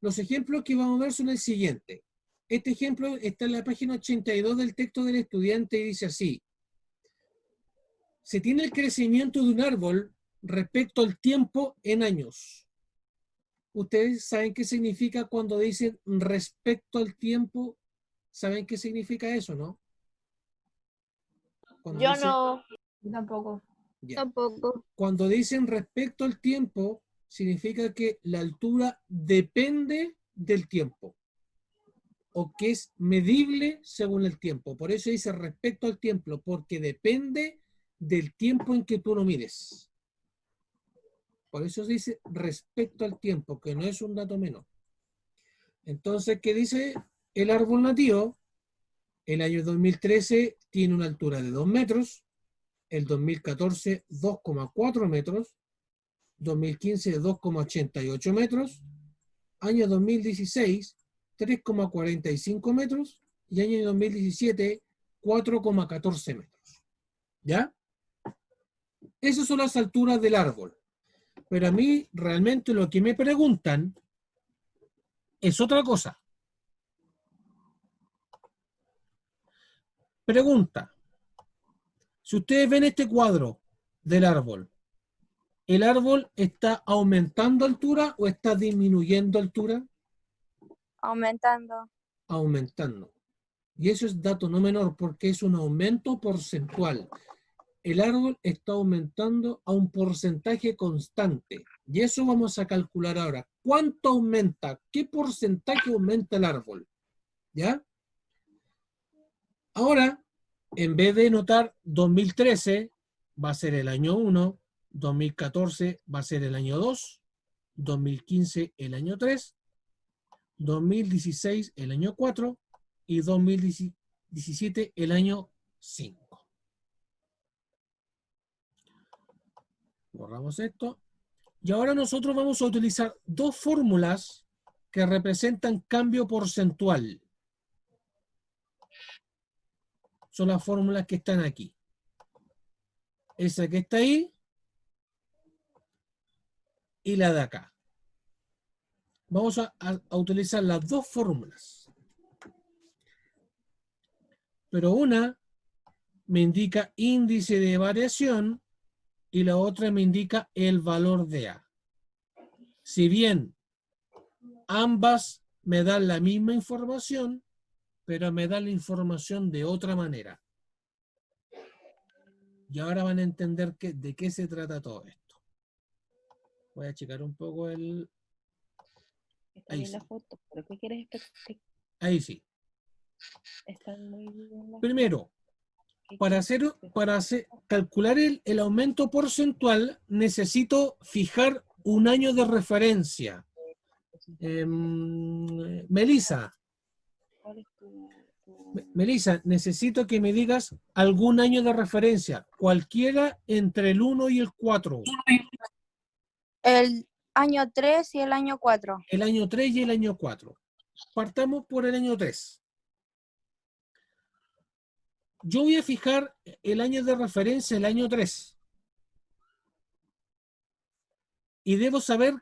Los ejemplos que vamos a ver son el siguiente. Este ejemplo está en la página 82 del texto del estudiante y dice así. Se tiene el crecimiento de un árbol respecto al tiempo en años. ¿Ustedes saben qué significa cuando dicen respecto al tiempo? ¿Saben qué significa eso, no? Cuando Yo dicen, no. Tampoco. ya. Tampoco. Cuando dicen respecto al tiempo, significa que la altura depende del tiempo o que es medible según el tiempo. Por eso dice respecto al tiempo, porque depende del tiempo en que tú lo mires. Por eso se dice respecto al tiempo, que no es un dato menor. Entonces, ¿qué dice el árbol nativo? El año 2013 tiene una altura de 2 metros, el 2014 2,4 metros, 2015 2,88 metros, año 2016 3,45 metros y año 2017 4,14 metros. ¿Ya? Esas son las alturas del árbol. Pero a mí realmente lo que me preguntan es otra cosa. Pregunta, si ustedes ven este cuadro del árbol, ¿el árbol está aumentando altura o está disminuyendo altura? Aumentando. Aumentando. Y eso es dato no menor porque es un aumento porcentual. El árbol está aumentando a un porcentaje constante. Y eso vamos a calcular ahora. ¿Cuánto aumenta? ¿Qué porcentaje aumenta el árbol? ¿Ya? Ahora, en vez de notar 2013, va a ser el año 1, 2014 va a ser el año 2, 2015 el año 3, 2016 el año 4 y 2017 el año 5. Borramos esto. Y ahora nosotros vamos a utilizar dos fórmulas que representan cambio porcentual. Son las fórmulas que están aquí. Esa que está ahí y la de acá. Vamos a utilizar las dos fórmulas. Pero una me indica índice de variación y la otra me indica el valor de A. Si bien ambas me dan la misma información, pero me dan la información de otra manera. Y ahora van a entender de qué se trata todo esto. Voy a checar un poco el... Está Ahí bien la sí, foto, pero ¿qué quieres? ahí sí. Están muy bien las Primero, ¿Qué para quieres? calcular el aumento porcentual, necesito fijar un año de referencia. Melissa, ¿Cuál es tu... Melissa, necesito que me digas algún año de referencia, cualquiera entre el 1 y el 4. El año 3 y el año 4. El año 3 y el año 4. Partamos por el año 3. Yo voy a fijar el año de referencia, el año 3. Y debo saber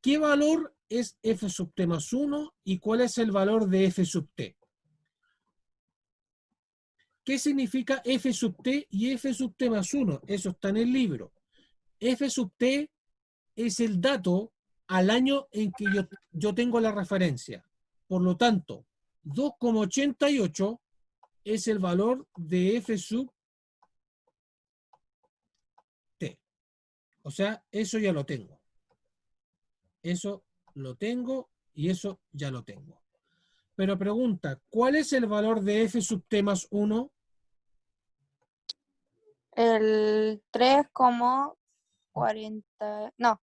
qué valor es f sub t más 1 y cuál es el valor de f sub t. ¿Qué significa f sub t y f sub t más 1? Eso está en el libro. F sub t es el dato al año en que yo tengo la referencia. Por lo tanto, 2,88 es el valor de f sub t. O sea, eso ya lo tengo. Eso lo tengo y eso ya lo tengo. Pero pregunta, ¿cuál es el valor de f sub t más 1? El 3,40... No,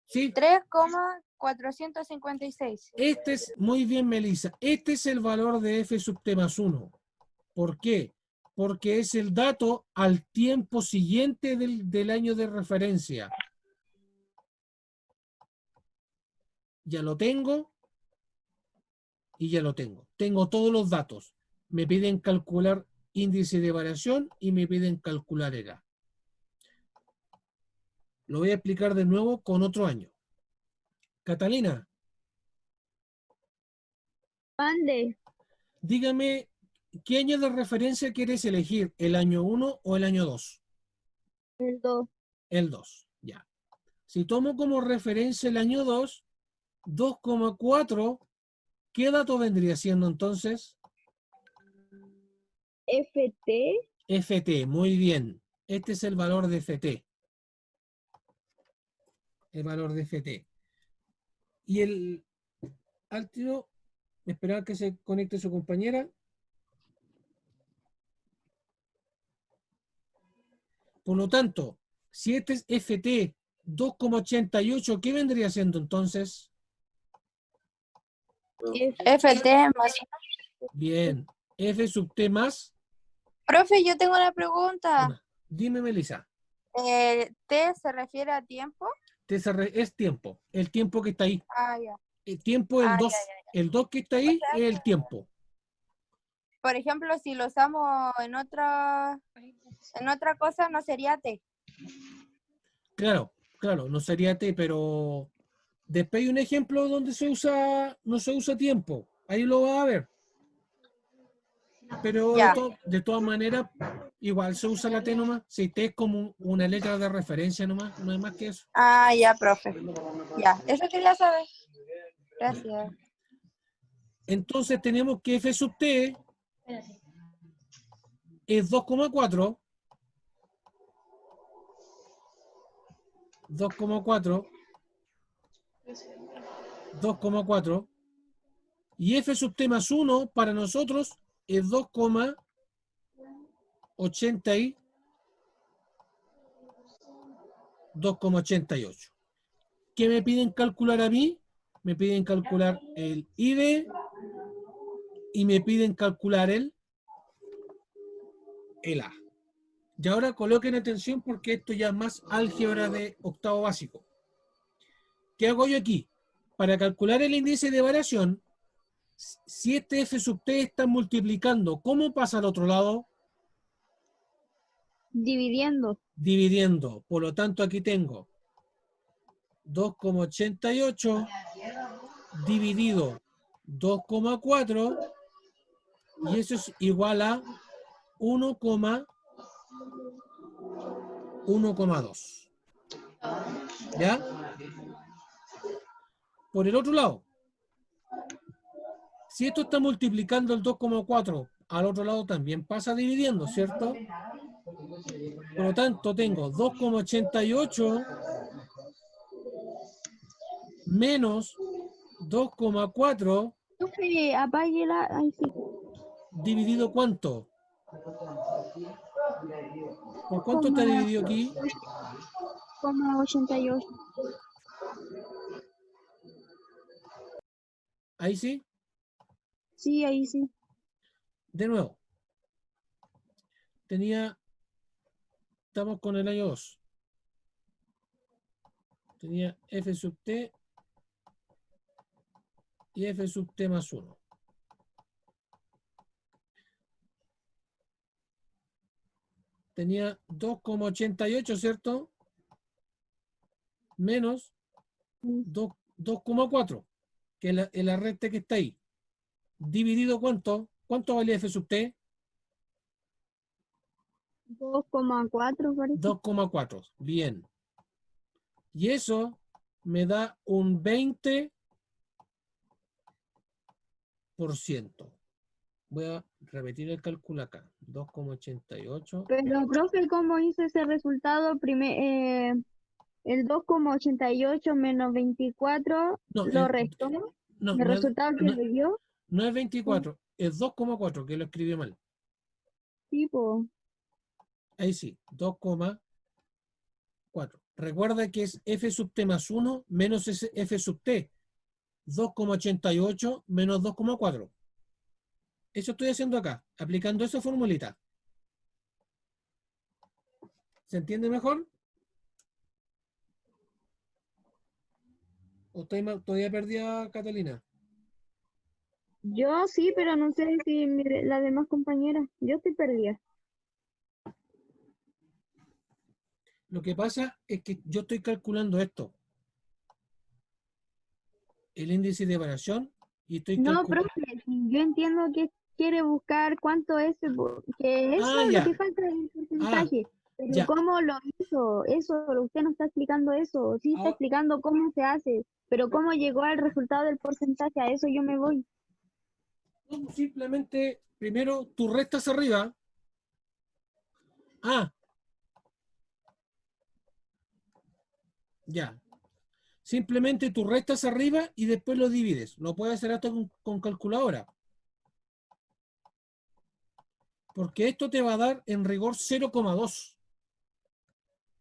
¿Sí? 3,456. Este es, muy bien, Melissa, este es el valor de f sub t más 1. ¿Por qué? Porque es el dato al tiempo siguiente del año de referencia. Ya lo tengo y ya lo tengo. Tengo todos los datos. Me piden calcular índice de variación y me piden calcular ERA. Lo voy a explicar de nuevo con otro año. Catalina, Mande. Dígame, ¿qué año de referencia quieres elegir? ¿El año 1 o el año 2? El 2. El 2, ya. Si tomo como referencia el año 2, 2,4, ¿qué dato vendría siendo entonces? FT. FT, muy bien. Este es el valor de FT. El valor de FT. Y el áltimo, esperar que se conecte su compañera. Por lo tanto, si este es FT 2,88, ¿qué vendría siendo entonces? FT más. Bien. F sub T más Profe, yo tengo una pregunta. una. Dime, Melissa. ¿T se refiere a tiempo? Es tiempo. El tiempo que está ahí. Ah, ya. El tiempo, el Ah, ya, 2. ya. El 2 que está O ahí sea es el que, tiempo. por ejemplo, si lo usamos en otra cosa, no sería T. Claro, claro, no sería T, pero después hay un ejemplo donde no se usa tiempo. Ahí lo va a ver. Pero Ya. de todas maneras, igual se usa la T nomás. Si T es como una letra de referencia nomás, no hay más que eso. Ah, ya, profe. Ya, eso quería saber. Ya. Gracias. Entonces tenemos que F sub T es 2,4. 2,4. 2,4. Y F sub T más 1 para nosotros es 2,88. ¿Qué me piden calcular a mí? Me piden calcular el ID y me piden calcular el A. Y ahora coloquen atención porque esto ya es más álgebra de octavo básico. ¿Qué hago yo aquí? Para calcular el índice de variación, si este F sub T está multiplicando, ¿cómo pasa al otro lado? Dividiendo. Dividiendo. Por lo tanto, aquí tengo 2,88 dividido 2,4 y eso es igual a 1,2. ¿Ya? Por el otro lado, si esto está multiplicando el 2,4, al otro lado también pasa dividiendo, ¿cierto? Por lo tanto, tengo 2,88 menos 2,4 Profe, apáguela. Ay, sí. dividido ¿cuánto? ¿Por cuánto está Como, dividido aquí? como 88. Ahí sí. Sí, ahí sí. De nuevo. Estamos con el año 2. Tenía F sub T y F sub T más 1. Tenía 2,88, ¿cierto? Menos 2,4, que es la recta que está ahí. Dividido ¿cuánto? ¿Cuánto vale F sub T? 2,4 parece. 2,4. Bien. Y eso me da un 20%. Voy a repetir el cálculo acá. 2,88. Pero, profe, ¿cómo hice ese resultado? El 2,88 menos 24 No, lo restó. no, El resultado que no, le dio, no es 24, es 2,4, que lo escribí mal. tipo, Ahí sí, 2,4. Recuerda que es F sub T más 1 menos F sub T. 2,88 menos 2,4. Eso estoy haciendo acá, aplicando esa formulita. ¿Se entiende mejor? ¿O estoy todavía perdida, Catalina? yo sí, pero no sé si las demás compañeras. Yo estoy perdida. Lo que pasa es que yo estoy calculando esto. El índice de variación y estoy No, calculando. profe, yo entiendo que quiere buscar cuánto es, que eso Ah, es lo que ya. falta del Ah, porcentaje. Pero ya. ¿cómo lo hizo? Eso, usted no está explicando eso. Sí está Ahora, explicando cómo se hace, pero cómo llegó al resultado del porcentaje, a eso yo me voy. simplemente, primero, tú restas arriba. Ah, ya. Simplemente tú restas arriba y después lo divides. Lo puedes hacer hasta con calculadora. Porque esto te va a dar en rigor 0,2.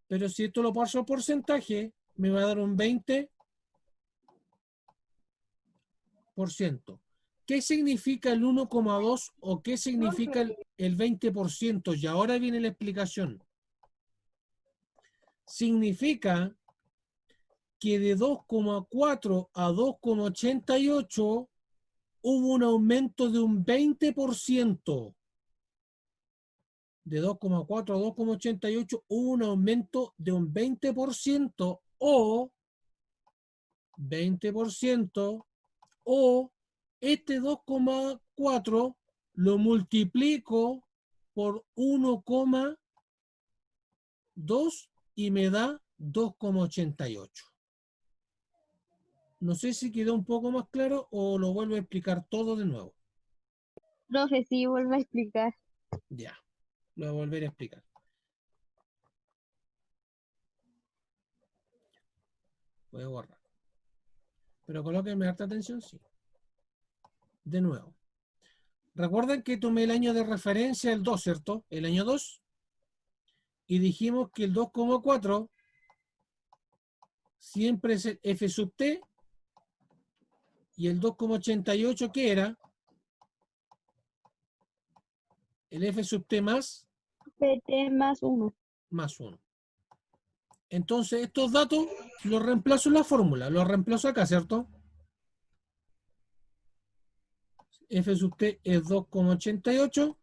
Pero si esto lo paso a porcentaje, me va a dar un 20%. ¿Qué significa el 1,2 o qué significa el 20%? Y ahora viene la explicación. Significa que de 2,4 a 2,88 hubo un aumento de un 20%. De 2,4 a 2,88 hubo un aumento de un 20% o 20% o este 2,4 lo multiplico por 1,2 y me da 2,88. No sé si quedó un poco más claro o lo vuelvo a explicar todo de nuevo. Profe, sí, vuelve a explicar. Ya, lo voy a volver a explicar. Voy a borrar. Pero colóquenme harta atención, sí. De nuevo. Recuerden que tomé el año de referencia, el 2, ¿cierto? El año 2. Y dijimos que el 2,4 siempre es el F sub T. Y el 2,88, ¿qué era? El F sub T más PT más 1. 1. Entonces, estos datos los reemplazo en la fórmula. Los reemplazo acá, ¿cierto? F sub T es 2,88.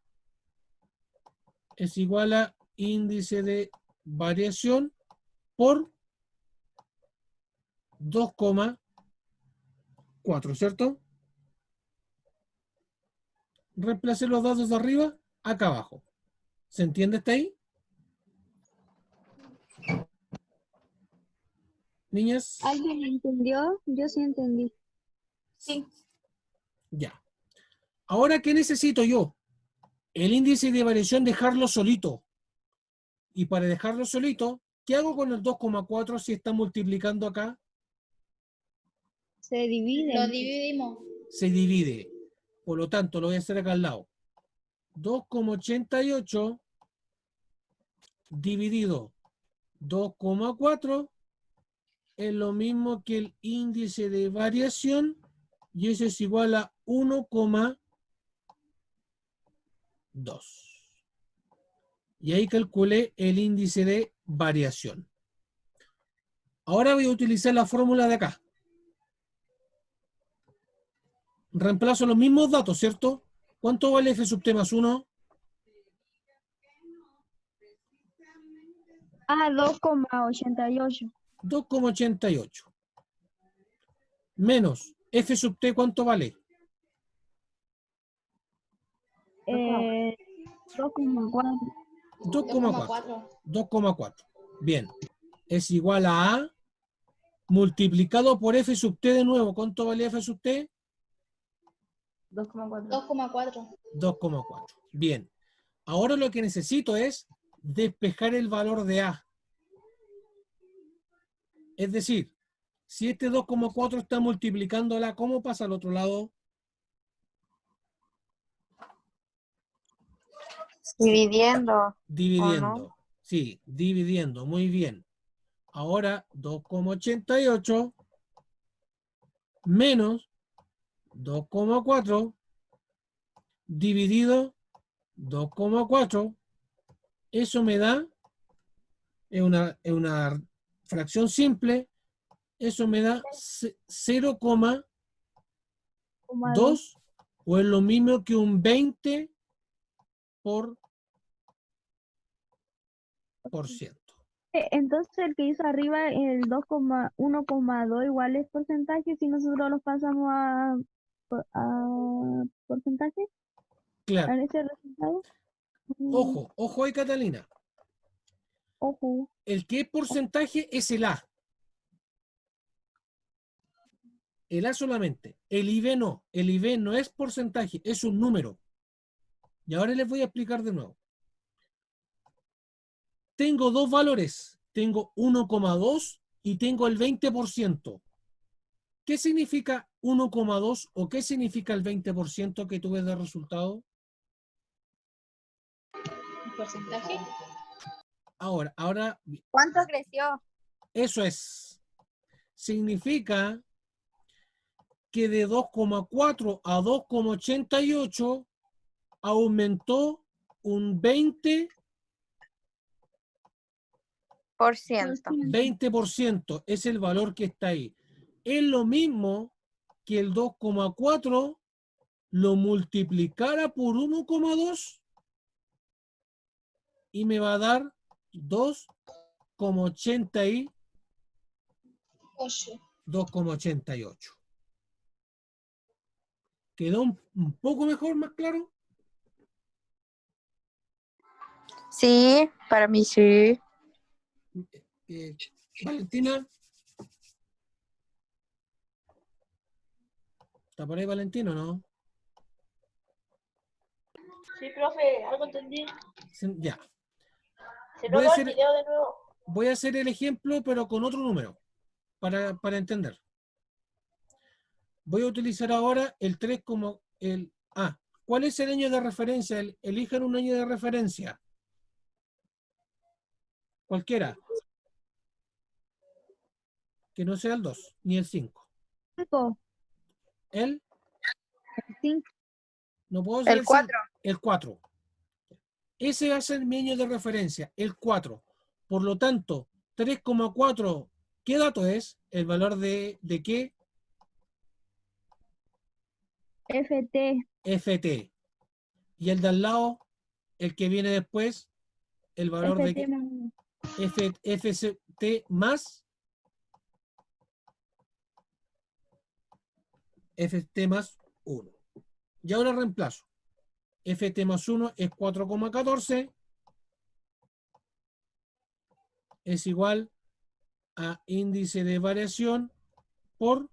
Es igual a índice de variación por 2,4, ¿cierto? Reemplacé los datos de arriba acá abajo. ¿Se entiende hasta ahí? Niñas, ¿Alguien entendió? Yo sí entendí. Sí. ya. Ahora, ¿qué necesito yo? El índice de variación dejarlo solito. Y para dejarlo solito, ¿qué hago con el 2,4 si está multiplicando acá? Se divide. Lo dividimos. Se divide. Por lo tanto, lo voy a hacer acá al lado. 2,88 dividido 2,4 es lo mismo que el índice de variación y eso es igual a 1,2. Y ahí calculé el índice de variación. Ahora voy a utilizar la fórmula de acá. Reemplazo los mismos datos, ¿cierto? ¿Cuánto vale F sub T más 1? Ah, 2,88. 2,88. Menos F sub T, ¿cuánto vale? 2,4. 2,4. 2,4. Bien. Es igual a multiplicado por F sub T de nuevo. ¿Cuánto vale F sub T? 2,4. 2,4. Bien. Ahora lo que necesito es despejar el valor de A. Es decir, si este 2,4 está multiplicándola, ¿cómo pasa al otro lado? Dividiendo, ¿o no? Dividiendo. Sí, dividiendo. Muy bien. Ahora 2,88 menos 2,4 dividido 2,4. Eso me da, es una fracción simple, eso me da 0,2 o es lo mismo que un 20%. Entonces el que hizo arriba, el 1,2 igual es porcentaje si nosotros los pasamos porcentaje Claro. en ese resultado. Ojo ahí, Catalina. Ojo. El que es porcentaje es el A. El A solamente. El IB no. El IB no es porcentaje, es un número. Y ahora les voy a explicar de nuevo. Tengo dos valores. Tengo 1,2 y tengo el 20%. ¿Qué significa 1,2 o qué significa el 20% que tuve de resultado? ¿El porcentaje? Ahora, ¿Cuánto creció? eso es. Significa que de 2,4 a 2,88 aumentó un 20%. Es el valor que está ahí. Es lo mismo que el 2,4 lo multiplicara por 1,2 y me va a dar 2,88. ¿Quedó un poco mejor, más claro? Sí, para mí sí. Valentina. ¿Está por ahí Valentino, no? Sí, profe, algo entendí. Ya. Se no va el video de nuevo. Voy a hacer el ejemplo, pero con otro número, para entender. Voy a utilizar ahora el 3 como el... ¿cuál es el año de referencia? Elijan un año de referencia. Cualquiera. Que no sea el 2, ni el 5. 5. ¿El? 5. No puedo ser El 4. El 4. Ese va a ser mi año de referencia, el 4. Por lo tanto, 3,4, ¿qué dato es? ¿El valor de qué? FT. FT. Y el de al lado, el que viene después, el valor de FT qué? FT más FT más 1. Y ahora reemplazo. FT más 1 es 4,14. Es igual a índice de variación por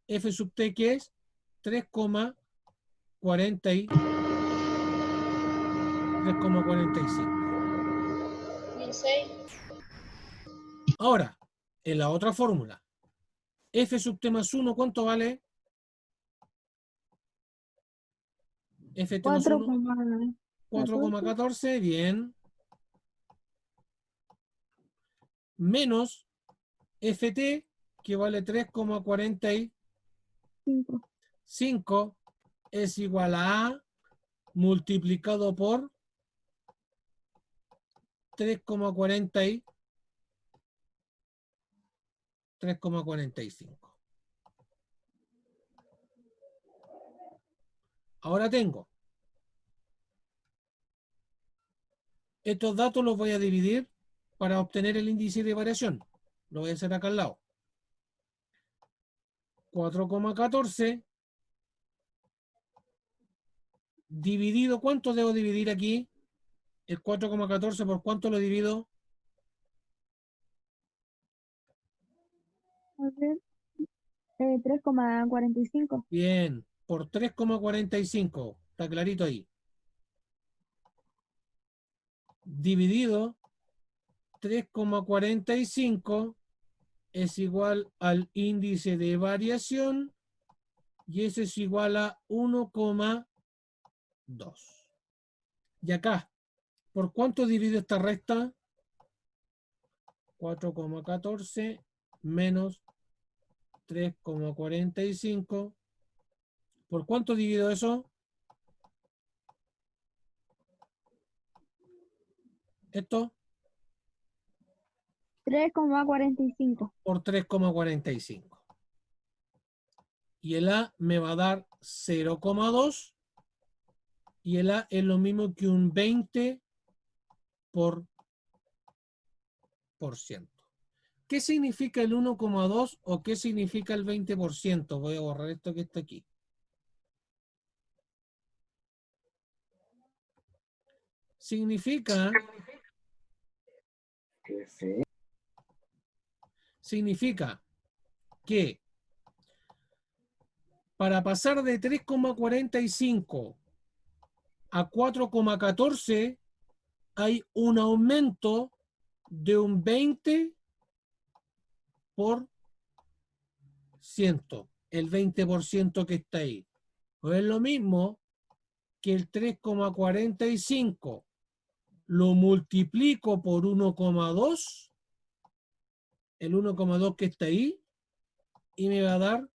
F sub T, que es 3,45. ¿Y el 6? Ahora, en la otra fórmula, F sub T más 1, ¿cuánto vale? FT más 1, 4,14, bien. Menos FT, que vale 3,45, es igual a multiplicado por 3,45. Ahora tengo. Estos datos los voy a dividir para obtener el índice de variación. Lo voy a hacer acá al lado. 4,14 dividido, ¿cuánto debo dividir aquí? El 4,14, ¿por cuánto lo divido? 3,45. Bien, por 3,45. Está clarito ahí. Dividido 3,45 es igual al índice de variación y eso es igual a 1,2. Y acá, ¿por cuánto divido esta resta? 4,14 menos 3,45. ¿Por cuánto divido eso? Esto 3,45. por 3,45. Y el A me va a dar 0,2 y el A es lo mismo que un 20%. ¿Qué significa el 1,2 o qué significa el 20%? Voy a borrar esto que está aquí. significa que para pasar de 3,45 a 4,14 hay un aumento de un 20%, el 20% que está ahí. No es lo mismo que el 3,45 lo multiplico por 1,2, el 1,2 que está ahí, y me va a dar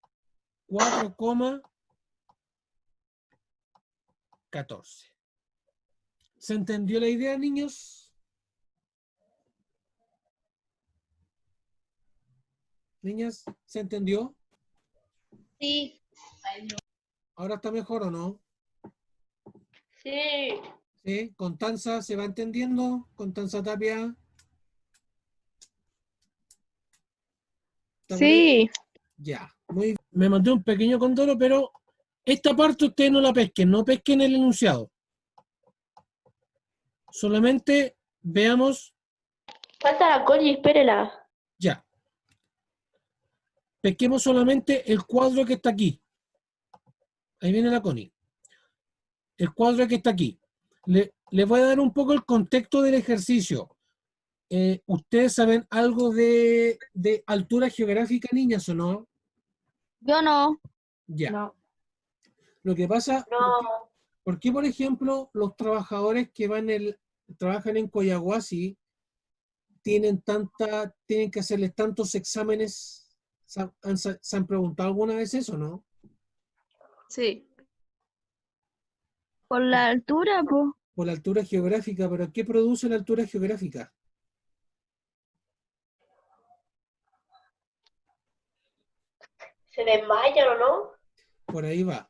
4,14. ¿Se entendió la idea, niños? Niñas, ¿se entendió? Sí. ¿Ahora está mejor o no? Sí. ¿Sí? ¿Constanza se va entendiendo? ¿Constanza Tapia? ¿Está por ahí? Sí, Ya. Muy bien. Me mandé un pequeño condoro, pero esta parte ustedes no la pesquen, no pesquen el enunciado. Solamente veamos, Falta la Connie, espérela. ya. Pesquemos solamente el cuadro que está aquí. Ahí viene la Connie. El cuadro que está aquí. Les voy a dar un poco el contexto del ejercicio. ¿Ustedes saben algo de altura geográfica, niñas, o no? Yo no. Ya. No. Lo que pasa, No. ¿por qué, por ejemplo, los trabajadores que trabajan en Coyahuasi tienen que hacerles tantos exámenes? ¿Se han preguntado alguna vez eso, no? sí. Por la altura, pues. Por la altura geográfica, pero ¿qué produce la altura geográfica? ¿Se desmayan o no? Por ahí va.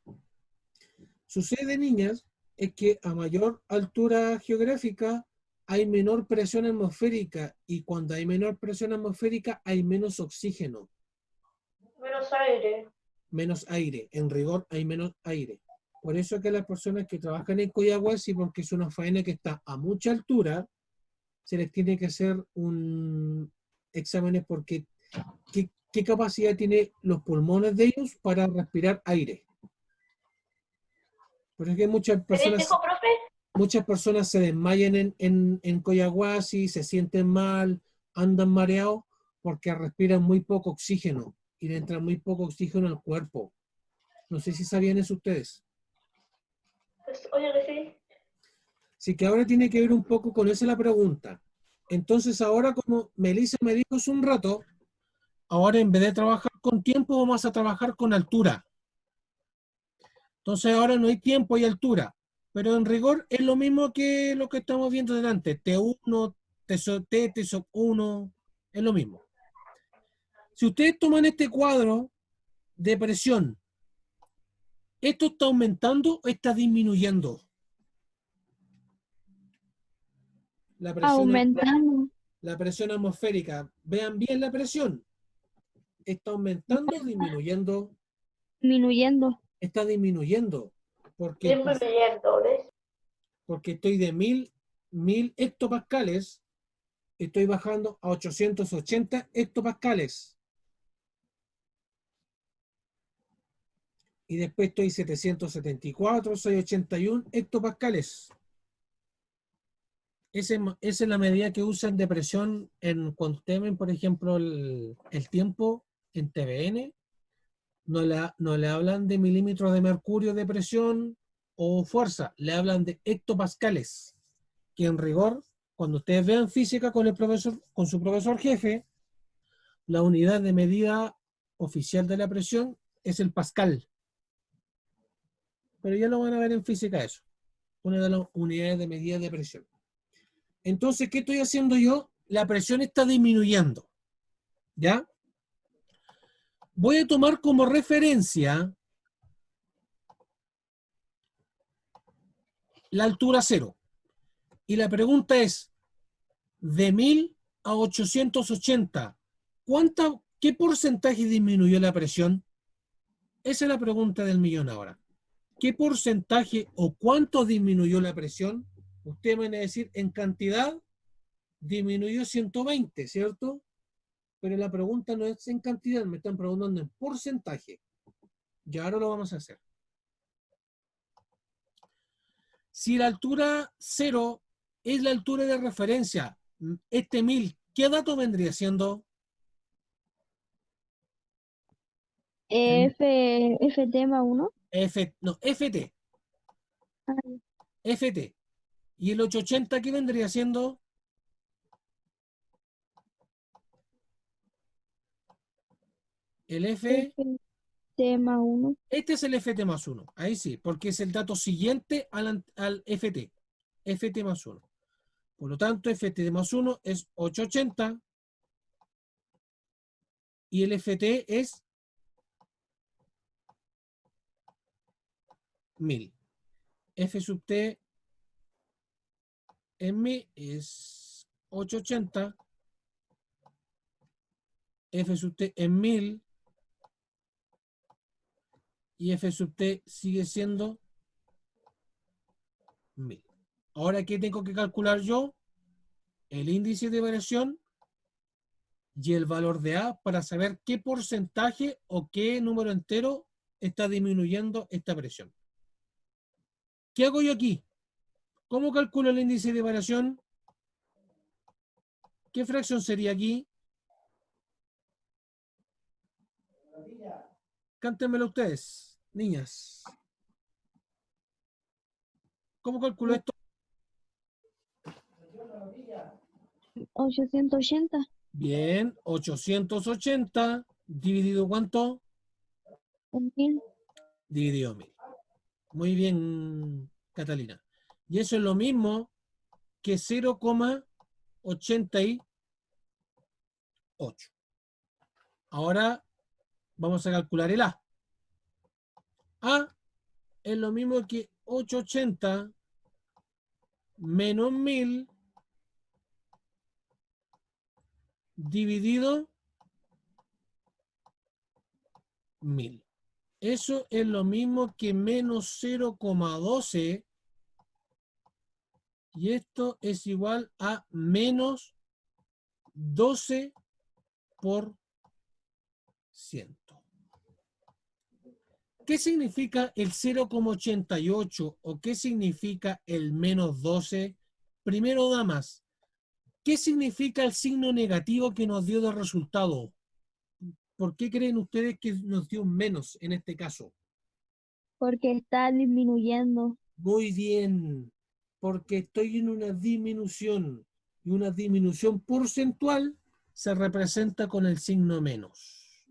Sucede, niñas, es que a mayor altura geográfica hay menor presión atmosférica, y cuando hay menor presión atmosférica hay menos oxígeno, Menos aire. menos aire. En rigor hay menos aire. Por eso que las personas que trabajan en Coyahuasi, porque es una faena que está a mucha altura, se les tiene que hacer exámenes porque ¿qué capacidad tienen los pulmones de ellos para respirar aire? Por eso que ¿Me dijo, profe? muchas personas se desmayan en Coyahuasi, se sienten mal, andan mareados, porque respiran muy poco oxígeno y le entra muy poco oxígeno al cuerpo. No sé si sabían eso ustedes. Pues, oye, que sí. Así que ahora tiene que ver un poco con esa la pregunta. Entonces ahora, como Melissa me dijo hace un rato, ahora en vez de trabajar con tiempo vamos a trabajar con altura. Entonces ahora no hay tiempo, hay altura. Pero en rigor es lo mismo que lo que estamos viendo delante. T1, T, T1, es lo mismo. Si ustedes toman este cuadro de presión, ¿esto está aumentando o está disminuyendo? Aumentando. La presión atmosférica. Vean bien la presión. ¿Está aumentando o disminuyendo? Disminuyendo. Está disminuyendo. Porque Disminuyendo, ¿ves? estoy de 1000 hectopascales, estoy bajando a 880 hectopascales. Y después estoy 774, 681 hectopascales. Esa es la medida que usan de presión cuando temen, por ejemplo, el tiempo en TVN. No le hablan de milímetros de mercurio de presión o fuerza, le hablan de hectopascales, que en rigor, cuando ustedes vean física con su profesor jefe, la unidad de medida oficial de la presión es el pascal. Pero ya lo van a ver en física eso, una de las unidades de medida de presión. Entonces, ¿qué estoy haciendo yo? La presión está disminuyendo, ¿ya? Voy a tomar como referencia la altura cero. Y la pregunta es, de 1000 a 880, ¿qué porcentaje disminuyó la presión? Esa es la pregunta del millón ahora. ¿Qué porcentaje o cuánto disminuyó la presión? Ustedes me van a decir, en cantidad disminuyó 120, ¿cierto? Pero la pregunta no es en cantidad, me están preguntando en porcentaje. Y ahora lo vamos a hacer. Si la altura 0 es la altura de referencia, este 1000, ¿qué dato vendría siendo? FT más 1. FT. FT. ¿Y el 880 qué vendría siendo? El F. FT más 1. Este es el FT más 1. Ahí sí, porque es el dato siguiente al FT. FT más 1. Por lo tanto, FT más 1 es 880 y el FT es 1000. F sub T en 1000 es 880. F sub T en 1000 y F sub T sigue siendo 1000. Ahora, ¿qué tengo que calcular yo? El índice de variación y el valor de A para saber qué porcentaje o qué número entero está disminuyendo esta presión. ¿Qué hago yo aquí? ¿Cómo calculo el índice de variación? ¿Qué fracción sería aquí? Cántenmelo ustedes, niñas. ¿Cómo calculo esto? 880. Bien, 880 dividido ¿cuánto? En 1000. Dividido 1000. Muy bien, Catalina. Y eso es lo mismo que 0,88. Ahora vamos a calcular el A. A es lo mismo que 880 menos 1000 dividido 1000. Eso es lo mismo que menos 0,12 y esto es igual a menos 12%. ¿Qué significa el 0,88 o qué significa el menos 12? Primero, damas, ¿qué significa el signo negativo que nos dio de resultado? ¿Por qué creen ustedes que nos dio un menos en este caso? Porque está disminuyendo. Muy bien, porque estoy en una disminución y una disminución porcentual se representa con el signo menos.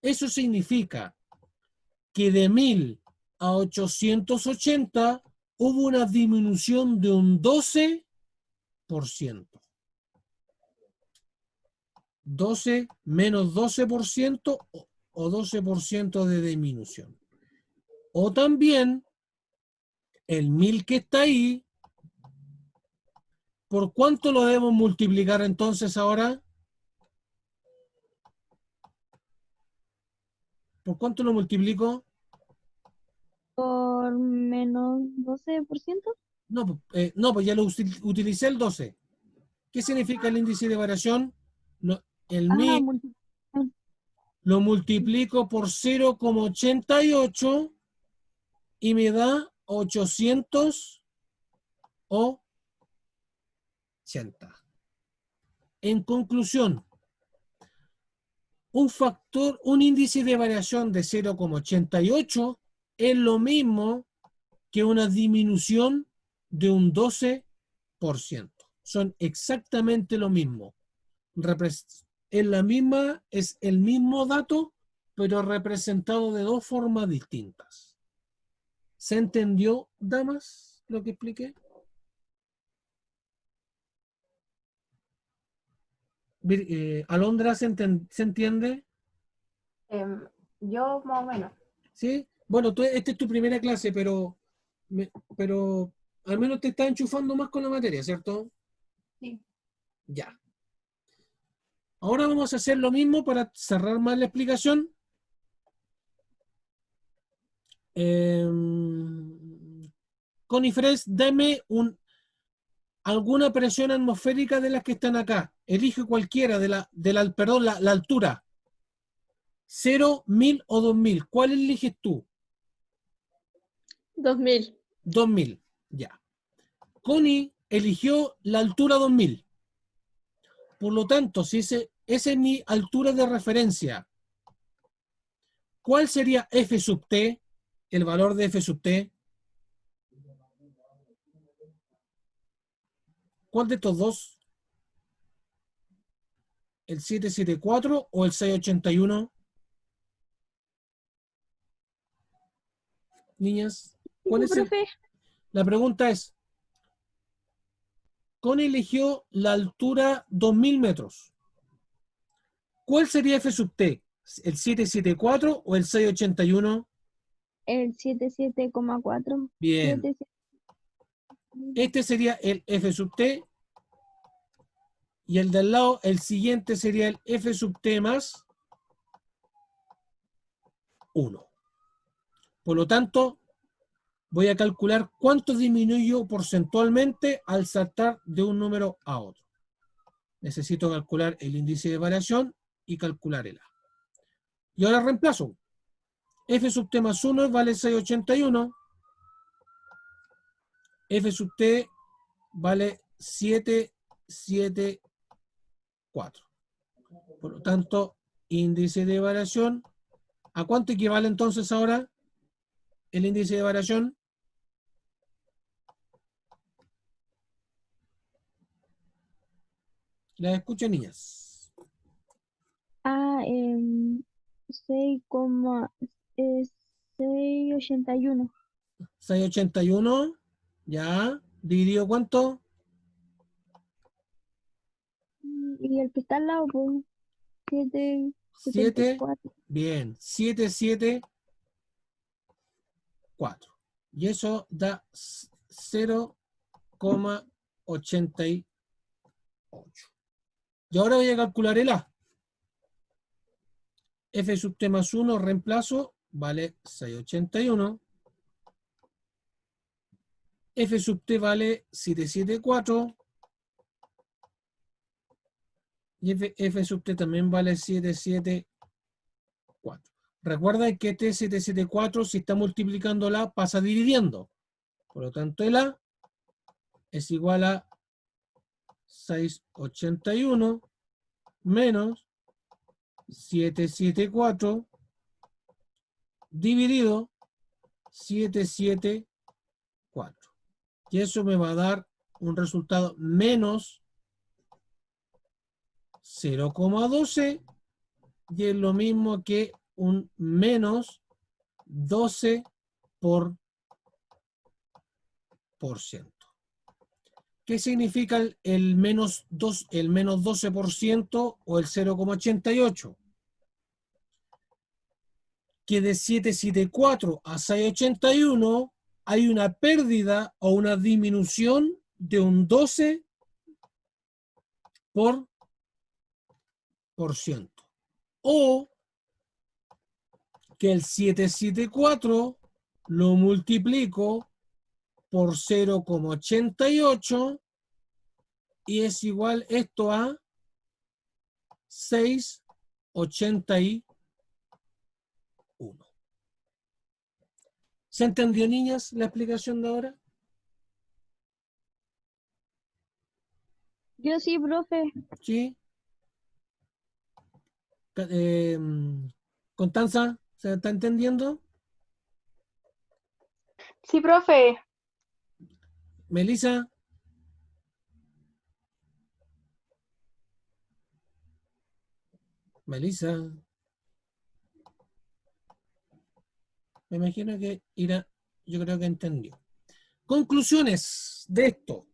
Eso significa que de 1000 a 880 hubo una disminución de un 12%. 12 menos 12% o 12% de disminución. O también el 1000 que está ahí, ¿por cuánto lo debemos multiplicar entonces ahora? ¿Por cuánto lo multiplico? Por menos 12%. No, pues ya lo utilicé el 12. ¿Qué significa el índice de variación? El 1000 Multiplicación. lo multiplico por 0,88 y me da 880. En conclusión, un índice de variación de 0,88 es lo mismo que una disminución de un 12%. Son exactamente lo mismo. Es el mismo dato, pero representado de dos formas distintas. ¿Se entendió, damas, lo que expliqué? Alondra, ¿se entiende? Yo más o menos. ¿Sí? Bueno, esta es tu primera clase, pero al menos te está enchufando más con la materia, ¿cierto? Sí. Ya. Ahora vamos a hacer lo mismo para cerrar más la explicación. Conifres, dame alguna presión atmosférica de las que están acá. Elige cualquiera perdón, la altura. 0, 1000 o 2000. ¿Cuál eliges tú? 2000. 2000. Ya. Connie eligió la altura 2000. Por lo tanto, si esa es mi altura de referencia, ¿cuál sería F sub T? El valor de F sub T. ¿Cuál de estos dos? ¿El 774 o el 681? Niñas, ¿cuál es el? Profe, La pregunta es, Connie eligió la altura 2000 metros. ¿Cuál sería F sub T? ¿El 774 o el 681? el 77,4. Bien. 77. Este sería el F sub T. Y el de al lado, el siguiente sería el F sub T más 1. Por lo tanto, voy a calcular cuánto disminuyo porcentualmente al saltar de un número a otro. Necesito calcular el índice de variación y calcular el A. Y ahora reemplazo. F sub T más 1 vale 681. F sub T vale 774. Por lo tanto, índice de variación, ¿a cuánto equivale entonces ahora el índice de variación? ¿Las escucho, niñas? Ah, 6,681. 681, ya, dividido ¿cuánto? Y el que está al lado, pues, 7, 774. bien, 774. Y eso da 0,88. Y ahora voy a calcular el A. F sub T más 1, reemplazo, vale 681. F sub T vale 774. Y F sub T también vale 774. Recuerda que este 774, si está multiplicando la, pasa dividiendo. Por lo tanto, el A es igual a 681 menos 774 dividido 774. Y eso me va a dar un resultado menos 0,12 y es lo mismo que un menos 12%. ¿Qué significa el menos 12% o el 0,88? Que de 774 a 681 hay una pérdida o una disminución de un 12%. O que el 774 lo multiplico por 0,88 y es igual esto a 681. ¿Se entendió, niñas, la explicación de ahora? Yo sí, profe. Sí. Constanza, ¿se está entendiendo? Sí, profe. Melissa. Melissa. Me imagino que Ira, yo creo que entendió. Conclusiones de esto.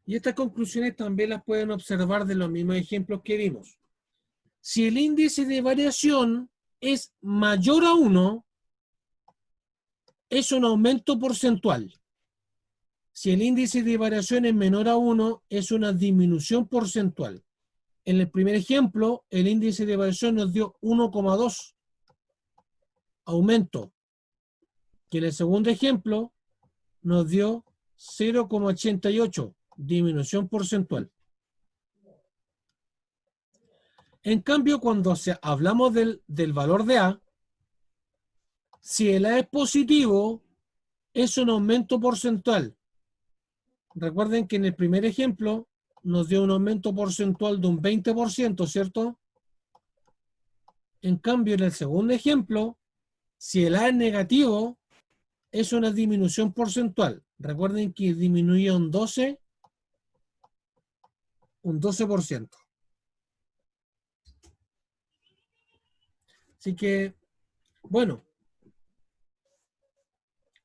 Y estas conclusiones también las pueden observar de los mismos ejemplos que vimos. Si el índice de variación es mayor a 1, es un aumento porcentual. Si el índice de variación es menor a 1, es una disminución porcentual. En el primer ejemplo, el índice de variación nos dio 1,2, aumento. Y en el segundo ejemplo, nos dio 0,88, disminución porcentual. En cambio, cuando hablamos del valor de A, si el A es positivo, es un aumento porcentual. Recuerden que en el primer ejemplo nos dio un aumento porcentual de un 20%, ¿cierto? En cambio, en el segundo ejemplo, si el A es negativo, es una disminución porcentual. Recuerden que disminuye un 12%. Así que, bueno,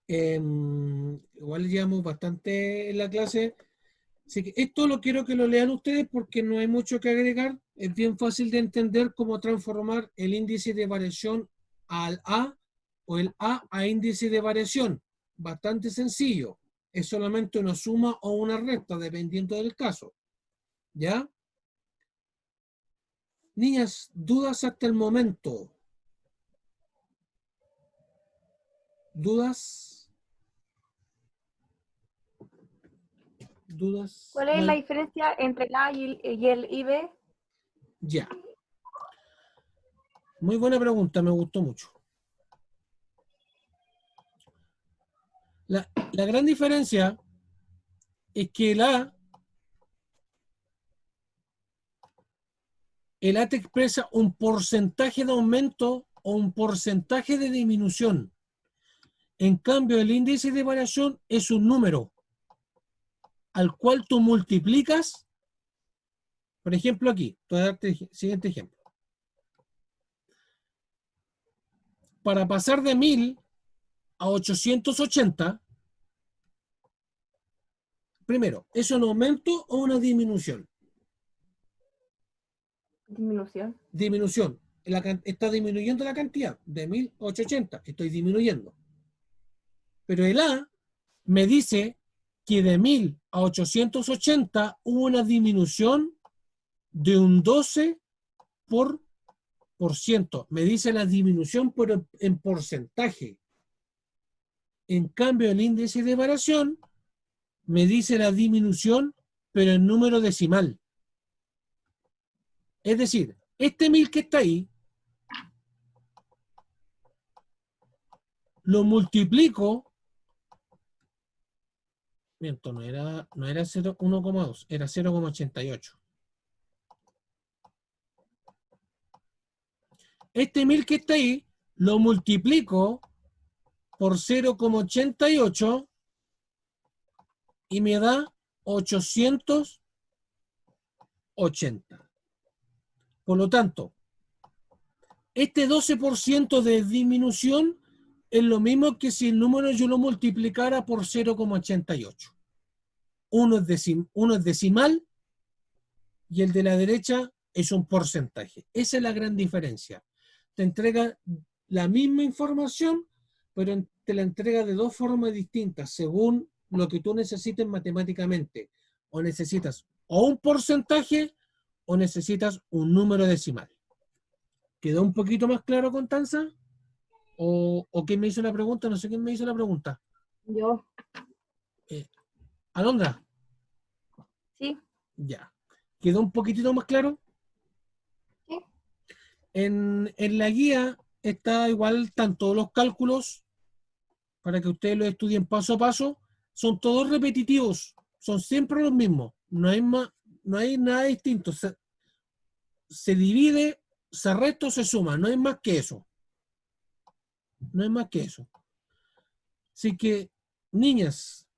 igual llevamos bastante en la clase. Así que esto lo quiero que lo lean ustedes porque no hay mucho que agregar. Es bien fácil de entender cómo transformar el índice de variación al A o el A a índice de variación. Bastante sencillo. Es solamente una suma o una resta, dependiendo del caso. ¿Ya? Niñas, ¿dudas hasta el momento? ¿Dudas? ¿Dudas? ¿Cuál es la diferencia entre el A y el IB? Ya. Muy buena pregunta, me gustó mucho. La gran diferencia es que el A te expresa un porcentaje de aumento o un porcentaje de disminución. En cambio, el índice de variación es un número al cual tú multiplicas. Por ejemplo, aquí, te voy a darte el siguiente ejemplo. Para pasar de 1000 a 880, primero, ¿es un aumento o una disminución? Disminución. Disminución. Está disminuyendo la cantidad de 1000 a 880. Estoy disminuyendo. Pero el A me dice que de 1000 a 880 hubo una disminución de un 12%. Me dice la disminución en porcentaje. En cambio, el índice de variación me dice la disminución, pero en número decimal. Es decir, este 1000 que está ahí, lo multiplico. Miento, no era 1,2, era 0,88. Este 1000 que está ahí, lo multiplico por 0,88 y me da 880. Por lo tanto, este 12% de disminución es lo mismo que si el número yo lo multiplicara por 0,88. Uno es decimal y el de la derecha es un porcentaje. Esa es la gran diferencia. Te entrega la misma información, pero te la entrega de dos formas distintas, según lo que tú necesites matemáticamente. O necesitas o un porcentaje o necesitas un número decimal. ¿Quedó un poquito más claro, Constanza? ¿O quién me hizo la pregunta? No sé quién me hizo la pregunta. Yo. ¿Alondra? Sí. Ya. ¿Quedó un poquitito más claro? Sí. En la guía está igual, están todos los cálculos para que ustedes lo estudien paso a paso. Son todos repetitivos, son siempre los mismos. No hay nada distinto. Se divide, se resta o se suma. No hay más que eso. No hay más que eso. Así que, niñas,